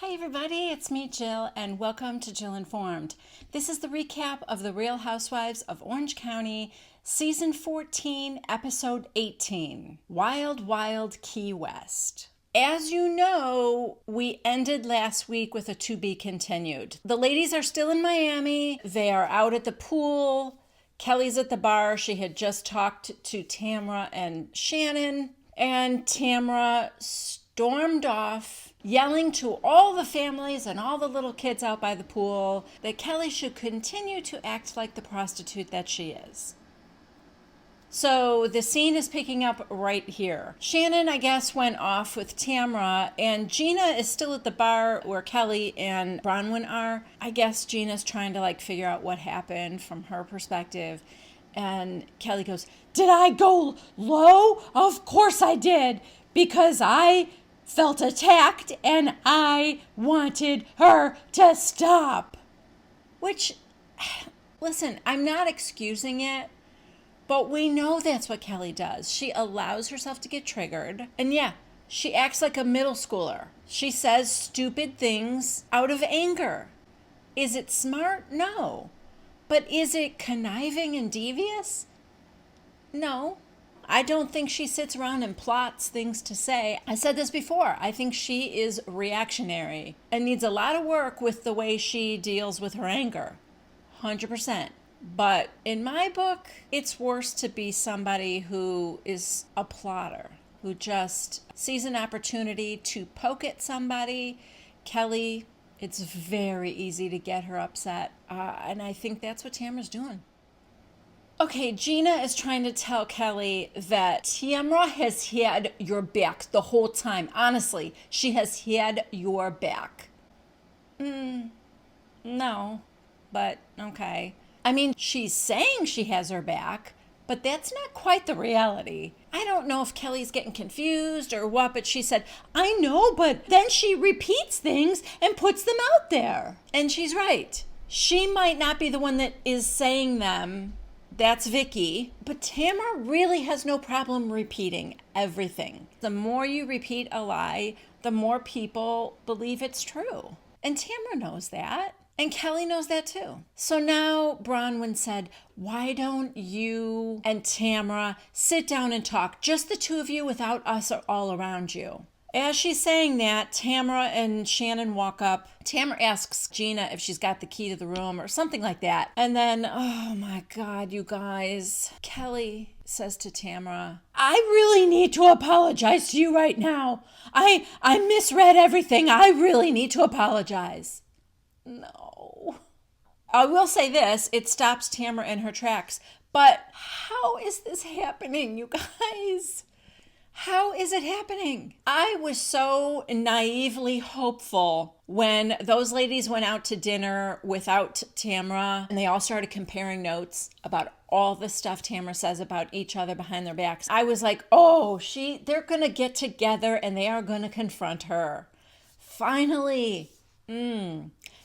Hi everybody, it's me Jill and welcome to Jill Informed. This is the recap of The Real Housewives of Orange County, Season 14, Episode 18, Wild Wild Key West. As you know, we ended last week with a to be continued. The ladies are still in Miami. They are out at the pool. Kelly's at the bar. She had just talked to Tamra and Shannon, and Tamra stormed off, yelling to all the families and all the little kids out by the pool that Kelly should continue to act like the prostitute that she is. So the scene is picking up right here. Shannon, I guess, went off with Tamra, and Gina is still at the bar where Kelly and Bronwyn are. I guess Gina's trying to figure out what happened from her perspective. And Kelly goes, "Did I go low? Of course I did, because I felt attacked and I wanted her to stop." Which, listen, I'm not excusing it, but we know that's what Kelly does. She allows herself to get triggered. And yeah, she acts like a middle schooler. She says stupid things out of anger. Is it smart? No. But is it conniving and devious? No. I don't think she sits around and plots things to say. I said this before. I think she is reactionary and needs a lot of work with the way she deals with her anger. 100%. But in my book, it's worse to be somebody who is a plotter, who just sees an opportunity to poke at somebody. Kelly, it's very easy to get her upset. And I think that's what Tamra's doing. Okay, Gina is trying to tell Kelly that Tamra has had your back the whole time. Honestly, she has had your back. No, but okay. I mean, she's saying she has her back, but that's not quite the reality. I don't know if Kelly's getting confused or what, but she said, "I know, but then she repeats things and puts them out there." And she's right. She might not be the one that is saying them. That's Vicky. But Tamra really has no problem repeating everything. The more you repeat a lie, the more people believe it's true. And Tamra knows that. And Kelly knows that too. So now Bronwyn said, "Why don't you and Tamra sit down and talk, just the two of you without us all around you?" As she's saying that, Tamra and Shannon walk up. Tamra asks Gina if she's got the key to the room or something like that. And then, oh my God, you guys, Kelly says to Tamra, "I really need to apologize to you right now. I misread everything. I really need to apologize." No. I will say this, it stops Tamra in her tracks. But how is this happening, you guys? How is it happening? I was so naively hopeful when those ladies went out to dinner without Tamra and they all started comparing notes about all the stuff Tamra says about each other behind their backs. I was like, oh, they're going to get together and they are going to confront her. Finally.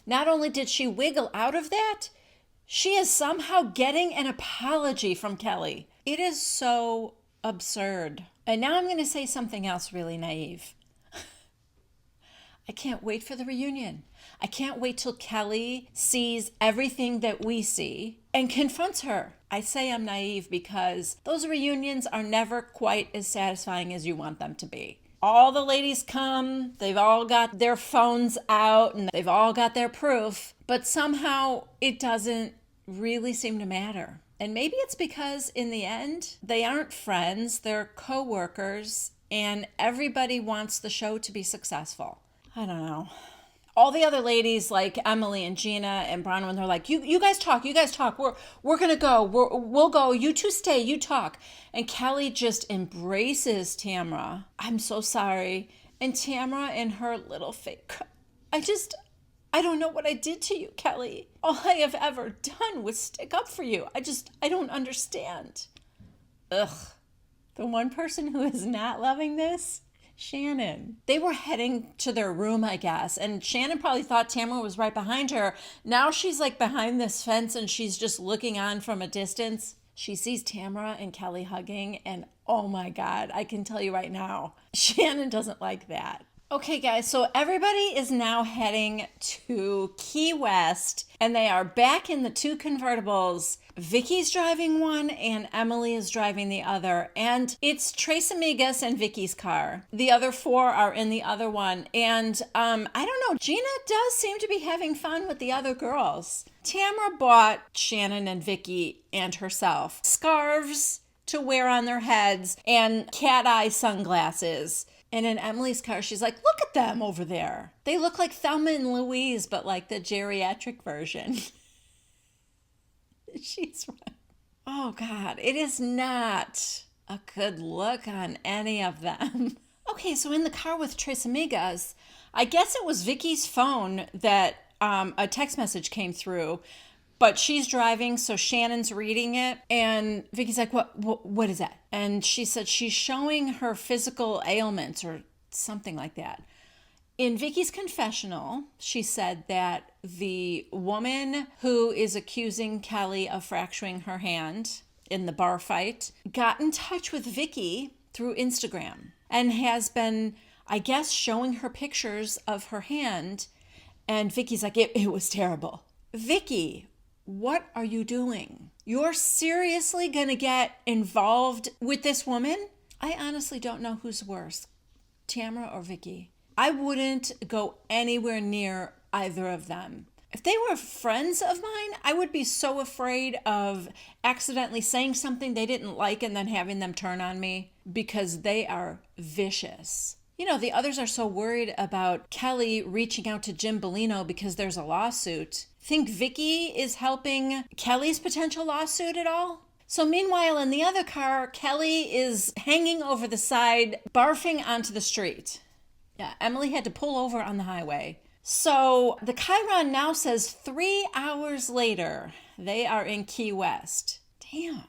Not only did she wiggle out of that, she is somehow getting an apology from Kelly. It is so absurd. And now I'm going to say something else really naive. I can't wait for the reunion. I can't wait till Kelly sees everything that we see and confronts her. I say I'm naive because those reunions are never quite as satisfying as you want them to be. All the ladies come, they've all got their phones out and they've all got their proof, but somehow it doesn't really seem to matter. And maybe it's because in the end, they aren't friends, they're co-workers, and everybody wants the show to be successful. I don't know. All the other ladies like Emily and Gina and Bronwyn, they're like, you guys talk. We're going to go. We'll go. You two stay. You talk. And Kelly just embraces Tamra. "I'm so sorry." And Tamra in her little fake, I don't know what I did to you, Kelly. All I have ever done was stick up for you. I don't understand. Ugh. The one person who is not loving this, Shannon. They were heading to their room, I guess, and Shannon probably thought Tamra was right behind her. Now she's behind this fence and she's just looking on from a distance. She sees Tamra and Kelly hugging, and oh my God, I can tell you right now, Shannon doesn't like that. Okay, guys, so everybody is now heading to Key West, and they are back in the two convertibles. Vicky's driving one, and Emily is driving the other. And it's Tres Amigas and Vicky's car. The other four are in the other one. And I don't know, Gina does seem to be having fun with the other girls. Tamara bought Shannon and Vicky and herself scarves to wear on their heads and cat eye sunglasses. And in Emily's car, she's like, look at them over there. They look like Thelma and Louise, but like the geriatric version. She's right. Oh, God. It is not a good look on any of them. Okay, so in the car with Tres Amigas, I guess it was Vicky's phone that a text message came through. But she's driving, so Shannon's reading it, and Vicky's like, what is that? And she said she's showing her physical ailments or something like that. In Vicky's confessional, she said that the woman who is accusing Kelly of fracturing her hand in the bar fight got in touch with Vicky through Instagram and has been, I guess, showing her pictures of her hand, and Vicky's like, it was terrible. Vicky, what are you doing? You're seriously gonna get involved with this woman? I honestly don't know who's worse, Tamara or Vicky. I wouldn't go anywhere near either of them. If they were friends of mine, I would be so afraid of accidentally saying something they didn't like and then having them turn on me because they are vicious. You know, the others are so worried about Kelly reaching out to Jim Bellino because there's a lawsuit. Think Vicky is helping Kelly's potential lawsuit at all? So meanwhile, in the other car, Kelly is hanging over the side, barfing onto the street. Yeah, Emily had to pull over on the highway. So the Chiron now says 3 hours later, they are in Key West. Damn,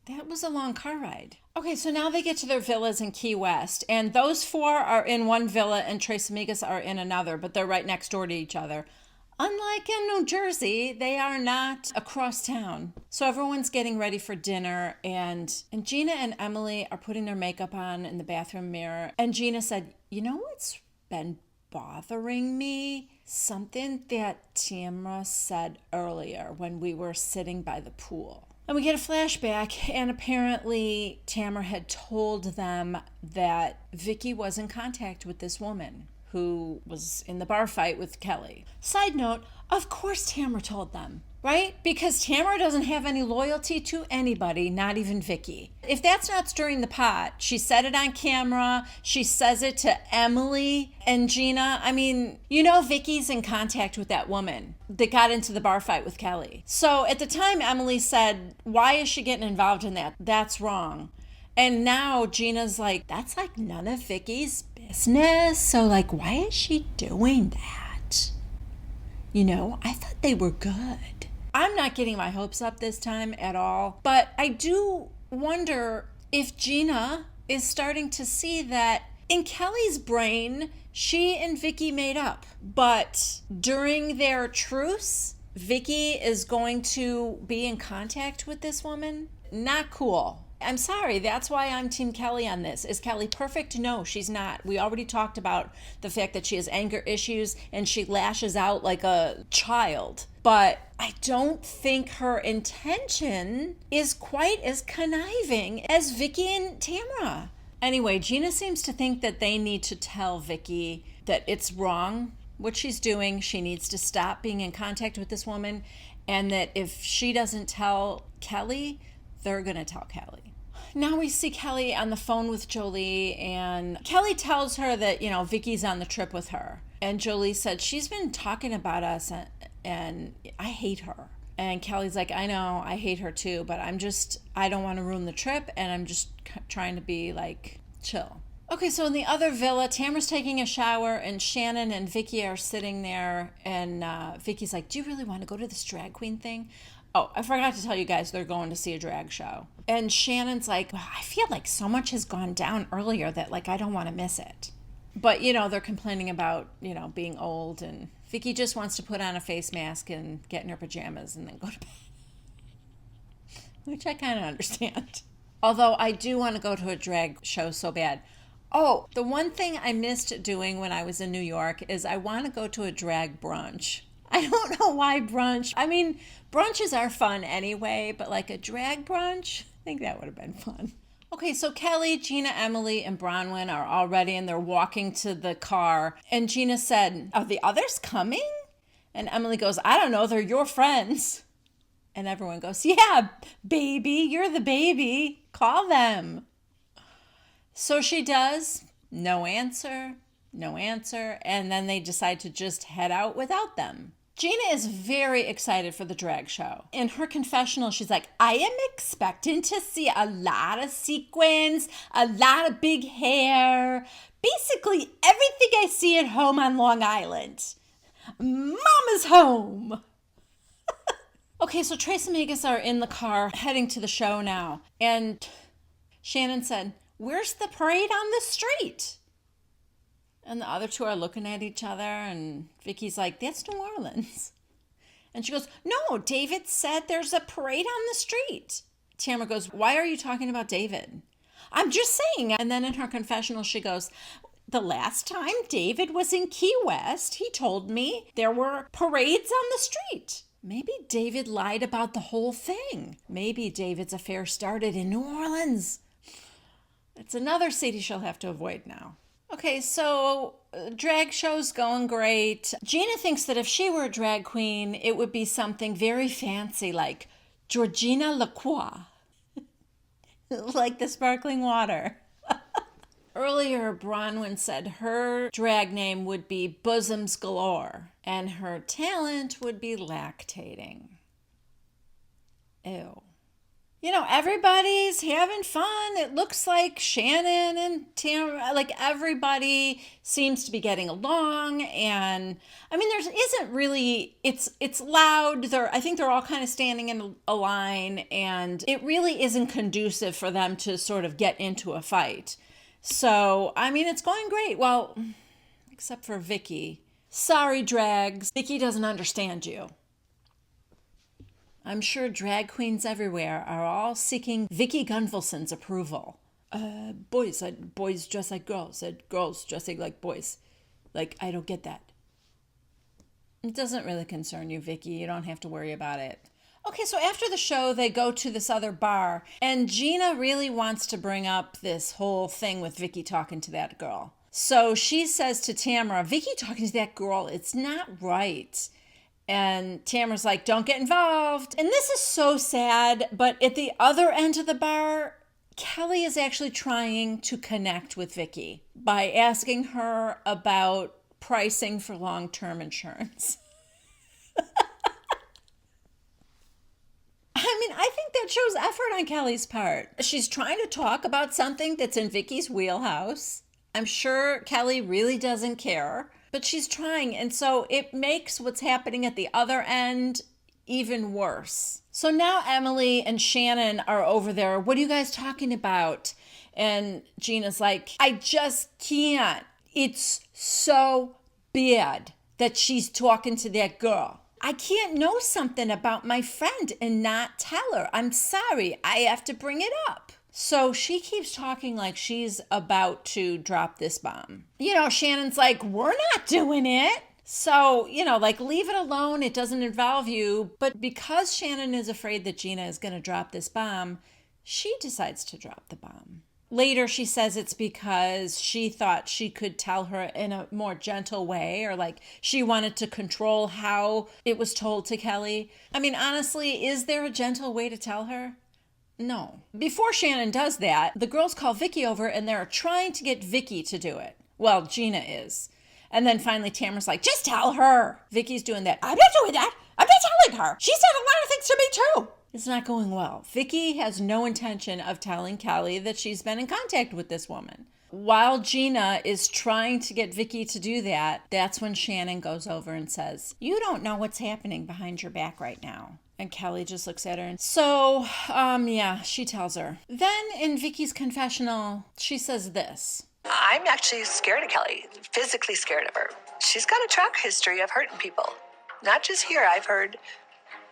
that was a long car ride. Okay, so now they get to their villas in Key West, and those four are in one villa and Tres Amigas are in another, but they're right next door to each other. Unlike in New Jersey, they are not across town. So everyone's getting ready for dinner, and Gina and Emily are putting their makeup on in the bathroom mirror. And Gina said, you know what's been bothering me? Something that Tamara said earlier when we were sitting by the pool. And we get a flashback, and apparently Tamara had told them that Vicky was in contact with this woman who was in the bar fight with Kelly. Side note, of course Tamara told them, right? Because Tamara doesn't have any loyalty to anybody, not even Vicky. If that's not stirring the pot, she said it on camera, she says it to Emily and Gina. I mean, you know Vicky's in contact with that woman that got into the bar fight with Kelly. So at the time, Emily said, why is she getting involved in that? That's wrong. And now Gina's like, that's like none of Vicky's business. So like, why is she doing that? You know, I thought they were good. I'm not getting my hopes up this time at all. But I do wonder if Gina is starting to see that in Kelly's brain, she and Vicky made up. But during their truce, Vicky is going to be in contact with this woman. Not cool. I'm sorry, that's why I'm Team Kelly on this. Is Kelly perfect? No, she's not. We already talked about the fact that she has anger issues and she lashes out like a child. But I don't think her intention is quite as conniving as Vicky and Tamara. Anyway, Gina seems to think that they need to tell Vicky that it's wrong what she's doing. She needs to stop being in contact with this woman, and that if she doesn't tell Kelly, they're going to tell Kelly. Now we see Kelly on the phone with Jolie, and Kelly tells her that, you know, Vicky's on the trip with her. And Jolie said, she's been talking about us and I hate her. And Kelly's like, I know, I hate her too, but I don't want to ruin the trip, and I'm just trying to be like chill. Okay, so in the other villa, Tamara's taking a shower, and Shannon and Vicky are sitting there, and Vicky's like, do you really want to go to this drag queen thing? Oh, I forgot to tell you guys they're going to see a drag show. And Shannon's like, well, I feel like so much has gone down earlier that like I don't want to miss it. But, you know, they're complaining about, you know, being old, and Vicky just wants to put on a face mask and get in her pajamas and then go to bed. Which I kind of understand. Although I do want to go to a drag show so bad. Oh, the one thing I missed doing when I was in New York is I want to go to a drag brunch. I don't know why brunch. I mean, brunches are fun anyway, but like a drag brunch, I think that would have been fun. Okay, so Kelly, Gina, Emily, and Bronwyn are all ready and they're walking to the car. And Gina said, "Are the others coming?" And Emily goes, "I don't know, they're your friends." And everyone goes, "Yeah, baby, you're the baby. Call them." So she does. No answer, no answer. And then they decide to just head out without them. Gina is very excited for the drag show. In her confessional, she's like, "I am expecting to see a lot of sequins, a lot of big hair, basically everything I see at home on Long Island. Mama's home." Okay, so Trace and Megas are in the car heading to the show now. And Shannon said, "Where's the parade on the street?" And the other two are looking at each other, and Vicky's like, "That's New Orleans." And she goes, "No, David said there's a parade on the street." Tamara goes, "Why are you talking about David?" "I'm just saying." And then in her confessional, she goes, "The last time David was in Key West, he told me there were parades on the street." Maybe David lied about the whole thing. Maybe David's affair started in New Orleans. It's another city she'll have to avoid now. Okay, so drag show's going great. Gina thinks that if she were a drag queen, it would be something very fancy like Georgina Lacroix, like the sparkling water. Earlier, Bronwyn said her drag name would be Bosoms Galore, and her talent would be lactating. Ew. You know, everybody's having fun. It looks like Shannon and Tamara, like everybody seems to be getting along. And I mean, there isn't really, it's loud. I think they're all kind of standing in a line, and it really isn't conducive for them to sort of get into a fight. So, I mean, it's going great. Well, except for Vicky. Sorry, drags. Vicky doesn't understand you. I'm sure drag queens everywhere are all seeking Vicky Gunvalson's approval. Boys dress like girls, and girls dressing like boys. Like, I don't get that. It doesn't really concern you, Vicky. You don't have to worry about it. Okay, so after the show, they go to this other bar, and Gina really wants to bring up this whole thing with Vicky talking to that girl. So she says to Tamara, "Vicky talking to that girl, it's not right." And Tamara's like, "Don't get involved." And this is so sad, but at the other end of the bar, Kelly is actually trying to connect with Vicky by asking her about pricing for long-term insurance. I mean, I think that shows effort on Kelly's part. She's trying to talk about something that's in Vicky's wheelhouse. I'm sure Kelly really doesn't care, but she's trying. And so it makes what's happening at the other end even worse. So now Emily and Shannon are over there. "What are you guys talking about?" And Gina's like, "I just can't. It's so bad that she's talking to that girl. I can't know something about my friend and not tell her. I'm sorry. I have to bring it up." So she keeps talking like she's about to drop this bomb. You know, Shannon's like, "We're not doing it. So, you know, like, leave it alone. It doesn't involve you." But because Shannon is afraid that Gina is going to drop this bomb, she decides to drop the bomb. Later, she says it's because she thought she could tell her in a more gentle way, or like she wanted to control how it was told to Kelly. I mean, honestly, is there a gentle way to tell her? No. Before Shannon does that, the girls call Vicky over and they're trying to get Vicky to do it. Well, Gina is. And then finally Tamara's like, "Just tell her." Vicky's doing that. "I'm not doing that. I'm not telling her. She said a lot of things to me too." It's not going well. Vicky has no intention of telling Kelly that she's been in contact with this woman. While Gina is trying to get Vicky to do that, that's when Shannon goes over and says, "You don't know what's happening behind your back right now." And Kelly just looks at her and yeah, she tells her. Then in Vicky's confessional, she says this. "I'm actually scared of Kelly, physically scared of her. She's got a track history of hurting people. Not just here, I've heard,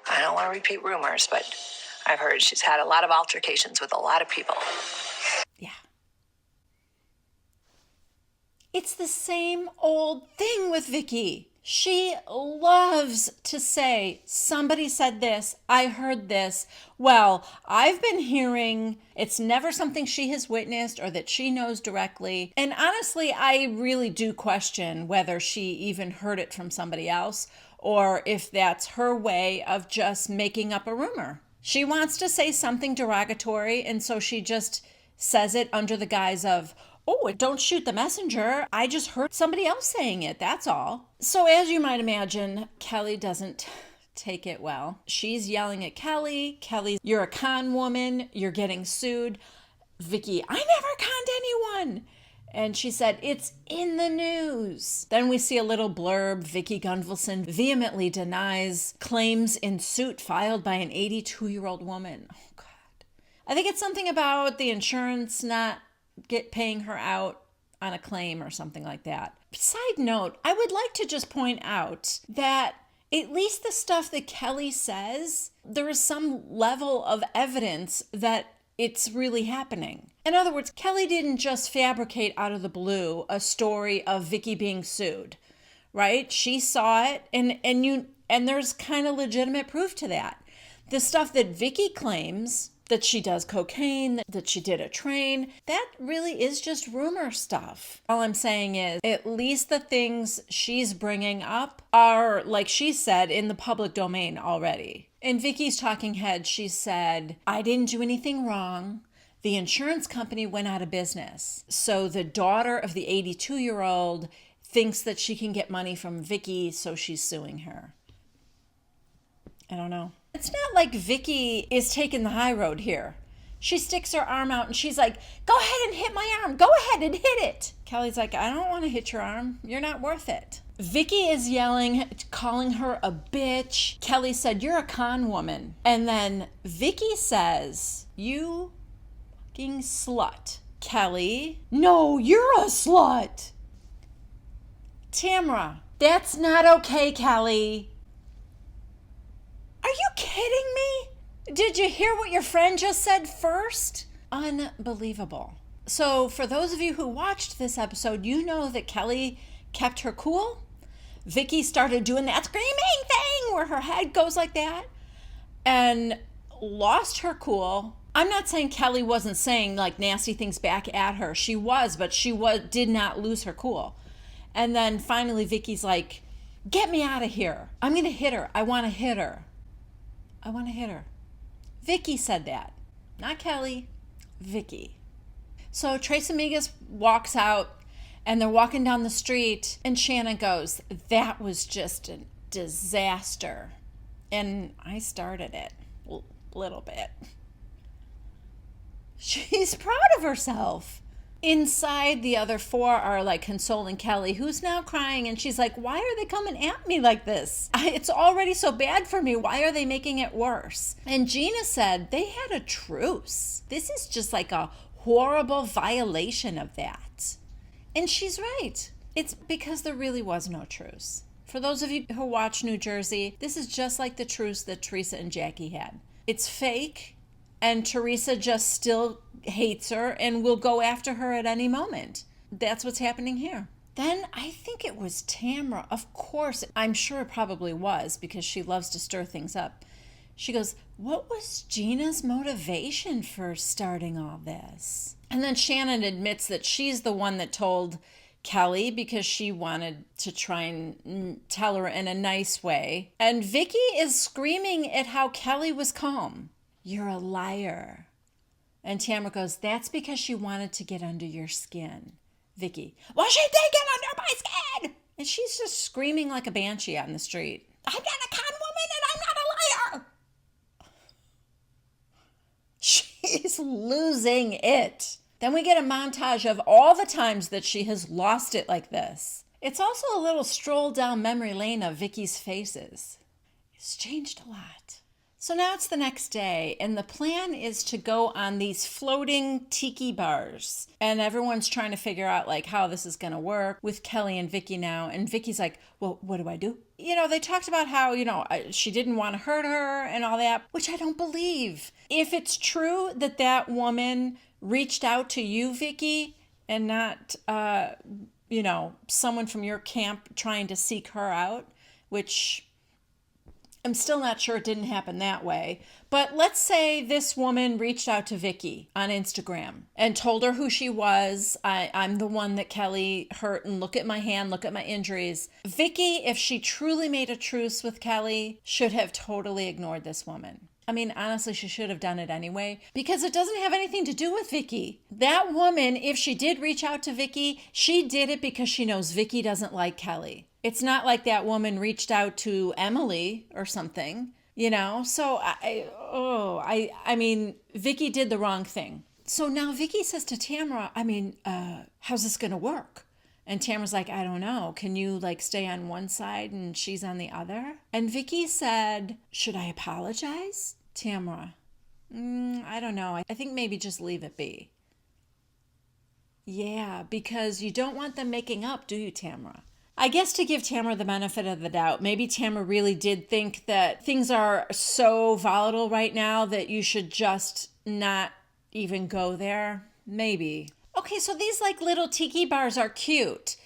I don't want to repeat rumors, but I've heard she's had a lot of altercations with a lot of people." Yeah. It's the same old thing with Vicky. She loves to say, somebody said this, I heard this. Well, I've been hearing. It's never something she has witnessed or that she knows directly. And honestly, I really do question whether she even heard it from somebody else or if that's her way of just making up a rumor. She wants to say something derogatory, and so she just says it under the guise of, oh, don't shoot the messenger. I just heard somebody else saying it. That's all. So as you might imagine, Kelly doesn't take it well. She's yelling at Kelly. Kelly, you're a con woman. You're getting sued. Vicky, I never conned anyone. And she said, it's in the news. Then we see a little blurb. Vicky Gunvalson vehemently denies claims in suit filed by an 82-year-old woman. Oh, God. I think it's something about the insurance not paying her out on a claim or something like that. Side note, I would like to just point out that at least the stuff that Kelly says, there is some level of evidence that it's really happening. In other words, Kelly didn't just fabricate out of the blue a story of Vicky being sued, right? She saw it, and there's kind of legitimate proof to that. The stuff that Vicky claims, that she does cocaine, that she did a train, that really is just rumor stuff. All I'm saying is, at least the things she's bringing up are, like she said, in the public domain already. In Vicky's talking head, she said, I didn't do anything wrong. The insurance company went out of business. So the daughter of the 82-year-old thinks that she can get money from Vicky, so she's suing her. I don't know. It's not like Vicky is taking the high road here. She sticks her arm out and she's like, go ahead and hit my arm. Go ahead and hit it. Kelly's like, I don't want to hit your arm. You're not worth it. Vicky is yelling, calling her a bitch. Kelly said, you're a con woman. And then Vicky says, you fucking slut. Kelly, no, you're a slut. Tamra, that's not okay, Kelly. Are you kidding me? Did you hear what your friend just said first? Unbelievable. So for those of you who watched this episode, you know that Kelly kept her cool. Vicky started doing that screaming thing where her head goes like that and lost her cool. I'm not saying Kelly wasn't saying like nasty things back at her. She was, but did not lose her cool. And then finally Vicky's like, get me out of here. I'm going to hit her. I want to hit her. I want to hit her. Vicky said that. Not Kelly. Vicky. So Trace Amigas walks out and they're walking down the street and Shannon goes, that was just a disaster. And I started it a little bit. She's proud of herself. Inside, the other four are like consoling Kelly, who's now crying, and she's like, why are they coming at me like this? It's already so bad for me. Why are they making it worse? And Gina said they had a truce. This is just like a horrible violation of that. And she's right. It's because there really was no truce. For those of you who watch New Jersey, this is just like the truce that Teresa and Jackie had. It's fake, and Teresa just still hates her and will go after her at any moment. That's what's happening here. Then I think it was Tamra. Of course, I'm sure it probably was because she loves to stir things up. She goes, what was Gina's motivation for starting all this? And then Shannon admits that she's the one that told Kelly because she wanted to try and tell her in a nice way. And Vicky is screaming at how Kelly was calm. You're a liar. And Tamara goes, that's because she wanted to get under your skin. Vicky, well, she did get under my skin. And she's just screaming like a banshee out in the street. I'm not a con woman and I'm not a liar. She's losing it. Then we get a montage of all the times that she has lost it like this. It's also a little stroll down memory lane of Vicky's faces. It's changed a lot. So now it's the next day, and the plan is to go on these floating tiki bars. And everyone's trying to figure out like how this is going to work with Kelly and Vicky now. And Vicky's like, well, what do I do? They talked about how, she didn't want to hurt her and all that, which I don't believe. If it's true that that woman reached out to you, Vicky, and not someone from your camp trying to seek her out, which I'm still not sure it didn't happen that way. But let's say this woman reached out to Vicky on Instagram and told her who she was. I'm the one that Kelly hurt, and look at my hand, look at my injuries. Vicky, if she truly made a truce with Kelly, should have totally ignored this woman. I mean, honestly, she should have done it anyway because it doesn't have anything to do with Vicky. That woman, if she did reach out to Vicky, she did it because she knows Vicky doesn't like Kelly. It's not like that woman reached out to Emily or something, So I mean, Vicky did the wrong thing. So now Vicky says to Tamara, how's this going to work? And Tamara's like, I don't know. Can you stay on one side and she's on the other? And Vicky said, should I apologize? Tamara, I don't know. I think maybe just leave it be. Yeah, because you don't want them making up, do you, Tamara? I guess to give Tamara the benefit of the doubt, maybe Tamara really did think that things are so volatile right now that you should just not even go there. Maybe. Okay, so these little tiki bars are cute.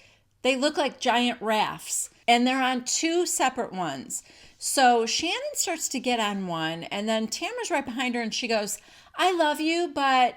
They look like giant rafts, and they're on two separate ones. So Shannon starts to get on one, and then Tamara's right behind her, and she goes, I love you, but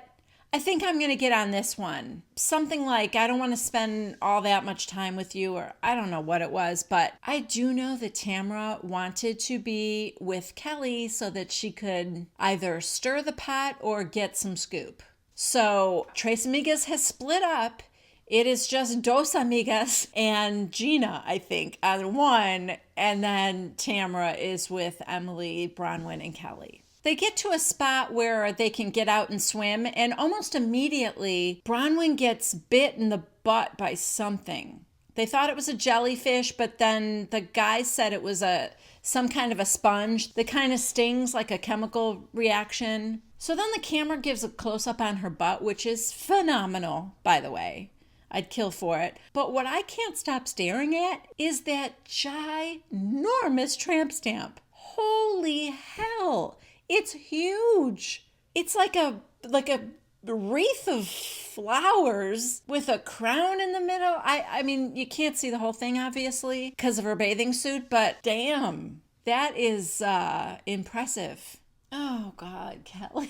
I think I'm going to get on this one. Something like, I don't want to spend all that much time with you, or I don't know what it was, but I do know that Tamara wanted to be with Kelly so that she could either stir the pot or get some scoop. So Tres Amigas has split up. It is just Dos Amigas and Gina, I think, on one, and then Tamara is with Emily, Bronwyn, and Kelly. They get to a spot where they can get out and swim, and almost immediately, Bronwyn gets bit in the butt by something. They thought it was a jellyfish, but then the guy said it was some kind of a sponge that kind of stings like a chemical reaction. So then the camera gives a close-up on her butt, which is phenomenal, by the way. I'd kill for it. But what I can't stop staring at is that ginormous tramp stamp. Holy hell! It's huge. It's like a wreath of flowers with a crown in the middle. I mean, you can't see the whole thing, obviously, because of her bathing suit, but damn, that is impressive. Oh, God, Kelly.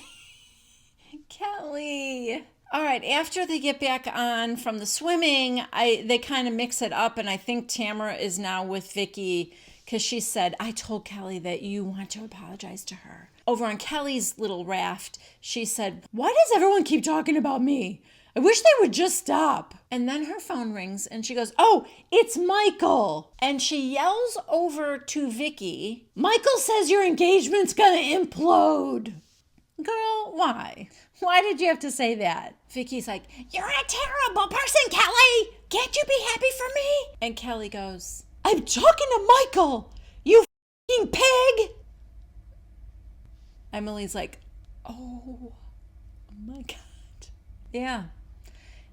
Kelly. All right, after they get back on from the swimming, they kind of mix it up, and I think Tamara is now with Vicky because she said, I told Kelly that you want to apologize to her. Over on Kelly's little raft, she said, why does everyone keep talking about me? I wish they would just stop. And then her phone rings and she goes, oh, it's Michael. And she yells over to Vicky, Michael says your engagement's gonna implode. Girl, why? Why did you have to say that? Vicky's like, you're a terrible person, Kelly. Can't you be happy for me? And Kelly goes, I'm talking to Michael, you f***ing pig. Emily's like, oh my God. Yeah,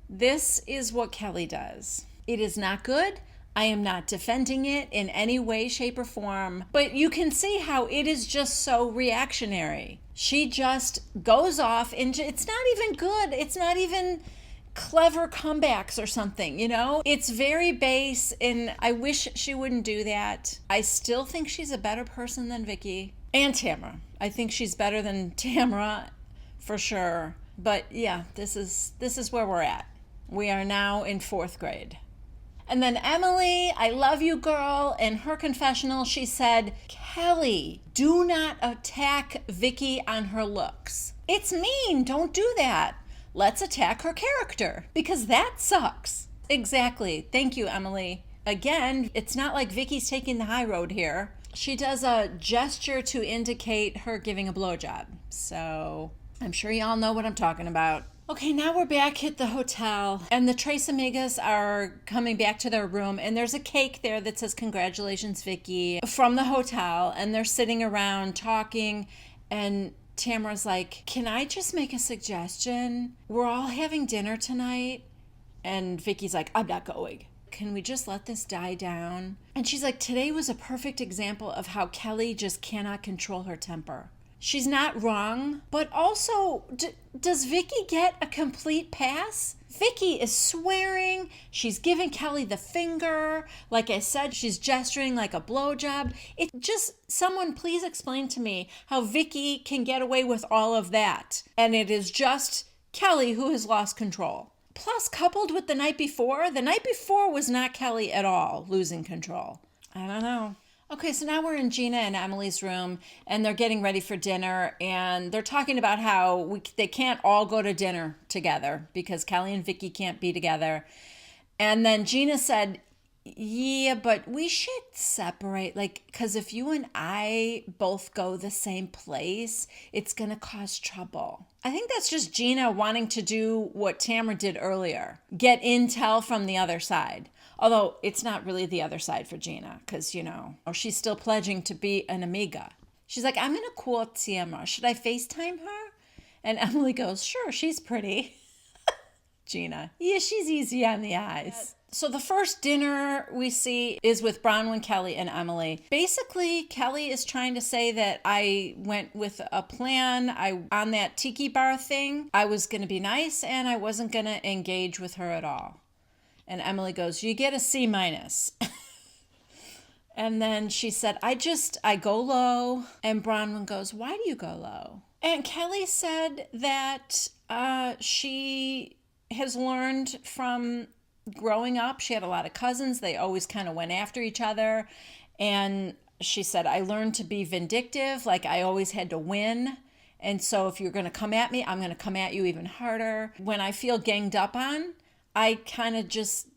this is what Kelly does. It is not good. I am not defending it in any way, shape, or form, but you can see how it is just so reactionary. She just goes off into, it's not even good. It's not even clever comebacks or something, It's very base, and I wish she wouldn't do that. I still think she's a better person than Vicky and Tamara. I think she's better than Tamara for sure. But yeah, this is where we're at. We are now in 4th grade. And then Emily, I love you, girl. In her confessional, she said, Kelly, do not attack Vicky on her looks. It's mean. Don't do that. Let's attack her character because that sucks. Exactly. Thank you, Emily. Again, it's not like Vicky's taking the high road here. She does a gesture to indicate her giving a blowjob. So I'm sure y'all know what I'm talking about. Okay, now we're back at the hotel, and the Tres Amigas are coming back to their room, and there's a cake there that says, congratulations, Vicky, from the hotel, and they're sitting around talking, and Tamara's like, can I just make a suggestion? We're all having dinner tonight, and Vicky's like, I'm not going. Can we just let this die down? And she's like, today was a perfect example of how Kelly just cannot control her temper. She's not wrong, but also, does Vicky get a complete pass? Vicky is swearing. She's giving Kelly the finger. Like I said, she's gesturing like a blowjob. It just, someone please explain to me how Vicky can get away with all of that. And it is just Kelly who has lost control. Plus, coupled with the night before was not Kelly at all losing control. I don't know. Okay, so now we're in Gina and Emily's room, and they're getting ready for dinner, and they're talking about how they can't all go to dinner together because Kelly and Vicky can't be together. And then Gina said, yeah, but we should separate, like, because if you and I both go the same place, it's going to cause trouble. I think that's just Gina wanting to do what Tamara did earlier, get intel from the other side. Although it's not really the other side for Gina because, she's still pledging to be an amiga. She's like, I'm going to call Tamara. Should I FaceTime her? And Emily goes, sure, she's pretty. Gina, yeah, she's easy on the eyes. So the first dinner we see is with Bronwyn, Kelly, and Emily. Basically, Kelly is trying to say that I went with a plan. On that tiki bar thing, I was going to be nice and I wasn't going to engage with her at all. And Emily goes, you get a C-. And then she said, I go low. And Bronwyn goes, why do you go low? And Kelly said that she has learned from growing up. She had a lot of cousins. They always kind of went after each other. And she said, I learned to be vindictive. Like I always had to win. And so if you're going to come at me, I'm going to come at you even harder. When I feel ganged up on, I kind of just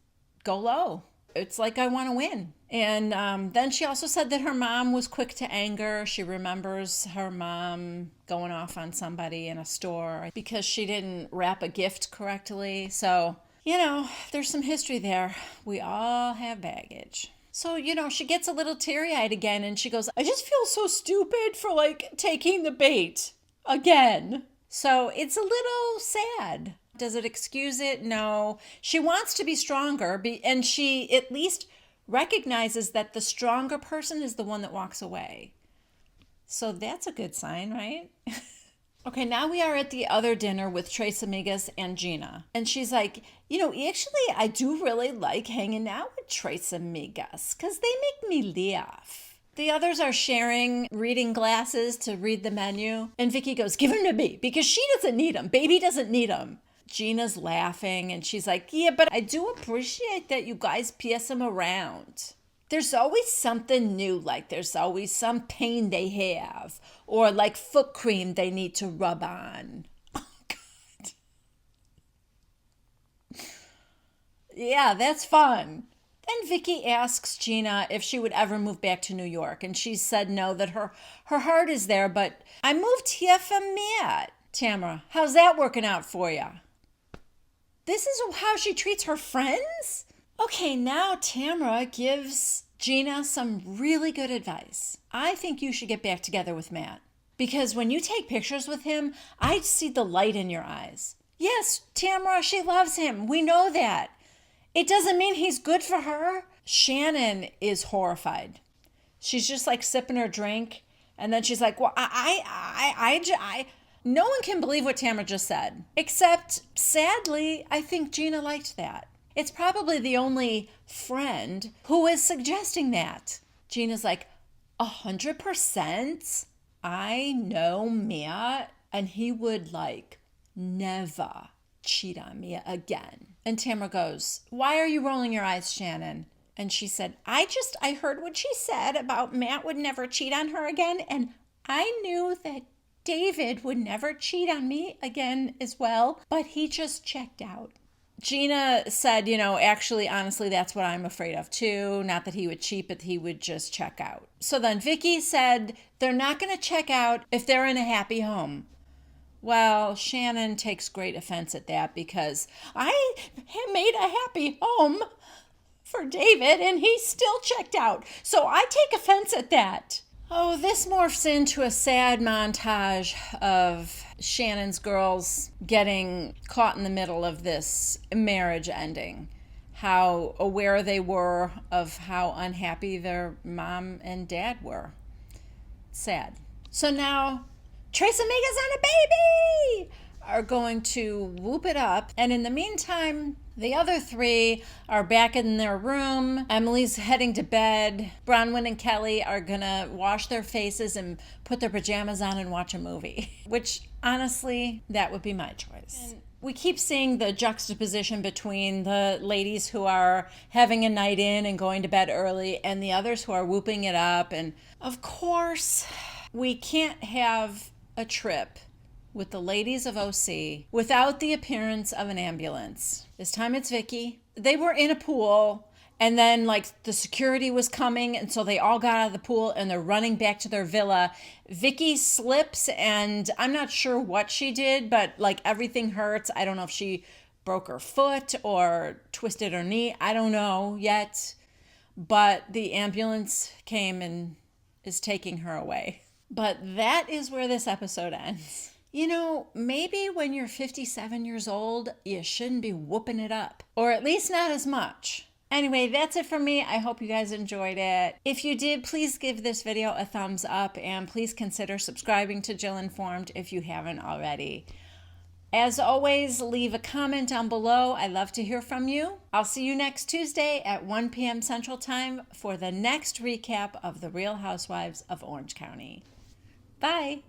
go low. It's like I want to win. And then she also said that her mom was quick to anger. She remembers her mom going off on somebody in a store because she didn't wrap a gift correctly. So, there's some history there. We all have baggage. So, she gets a little teary-eyed again and she goes, I just feel so stupid for taking the bait again. So it's a little sad. Does it excuse it? No. She wants to be stronger, and she at least recognizes that the stronger person is the one that walks away. So that's a good sign, right? Okay, now we are at the other dinner with Tres Amigas and Gina. And she's like, actually, I do really like hanging out with Tres Amigas because they make me laugh. The others are sharing reading glasses to read the menu. And Vicky goes, give them to me because she doesn't need them. Baby doesn't need them. Gina's laughing and she's like, yeah, but I do appreciate that you guys pass them around. There's always something new, like there's always some pain they have or like foot cream they need to rub on. Oh, God. Yeah, that's fun. Then Vicky asks Gina if she would ever move back to New York, and she said no, that her heart is there, but I moved here for Matt. Tamara, how's that working out for you? This is how she treats her friends? Okay, now Tamara gives Gina some really good advice. I think you should get back together with Matt, because when you take pictures with him, I see the light in your eyes. Yes, Tamara, she loves him. We know that. It doesn't mean he's good for her. Shannon is horrified. She's just sipping her drink. And then she's like, well, no one can believe what Tamara just said. Except, sadly, I think Gina liked that. It's probably the only friend who is suggesting that. Gina's like, 100%? I know Matt, and he would never cheat on me again. And Tamara goes, why are you rolling your eyes, Shannon? And she said, I heard what she said about Matt would never cheat on her again. And I knew that David would never cheat on me again as well, but he just checked out. Gina said, actually, honestly, that's what I'm afraid of too. Not that he would cheat, but he would just check out. So then Vicky said, they're not going to check out if they're in a happy home. Well, Shannon takes great offense at that because I made a happy home for David and he still checked out. So I take offense at that. Oh, this morphs into a sad montage of Shannon's girls getting caught in the middle of this marriage ending. How aware they were of how unhappy their mom and dad were. Sad. So now, Tres Amigas and a baby! are going to whoop it up. And in the meantime, the other three are back in their room. Emily's heading to bed. Bronwyn and Kelly are gonna wash their faces and put their pajamas on and watch a movie, which honestly, that would be my choice. And we keep seeing the juxtaposition between the ladies who are having a night in and going to bed early and the others who are whooping it up. And of course, we can't have a trip with the ladies of OC without the appearance of an ambulance. This time it's Vicky. They were in a pool and then like the security was coming and so they all got out of the pool and they're running back to their villa. Vicky slips and I'm not sure what she did, but like everything hurts. I don't know if she broke her foot or twisted her knee. I don't know yet, but the ambulance came and is taking her away. But that is where this episode ends. You know, maybe when you're 57 years old, you shouldn't be whooping it up. Or at least not as much. Anyway, that's it for me. I hope you guys enjoyed it. If you did, please give this video a thumbs up and please consider subscribing to Jill Informed if you haven't already. As always, leave a comment down below. I love to hear from you. I'll see you next Tuesday at 1 p.m. Central Time for the next recap of The Real Housewives of Orange County. Bye.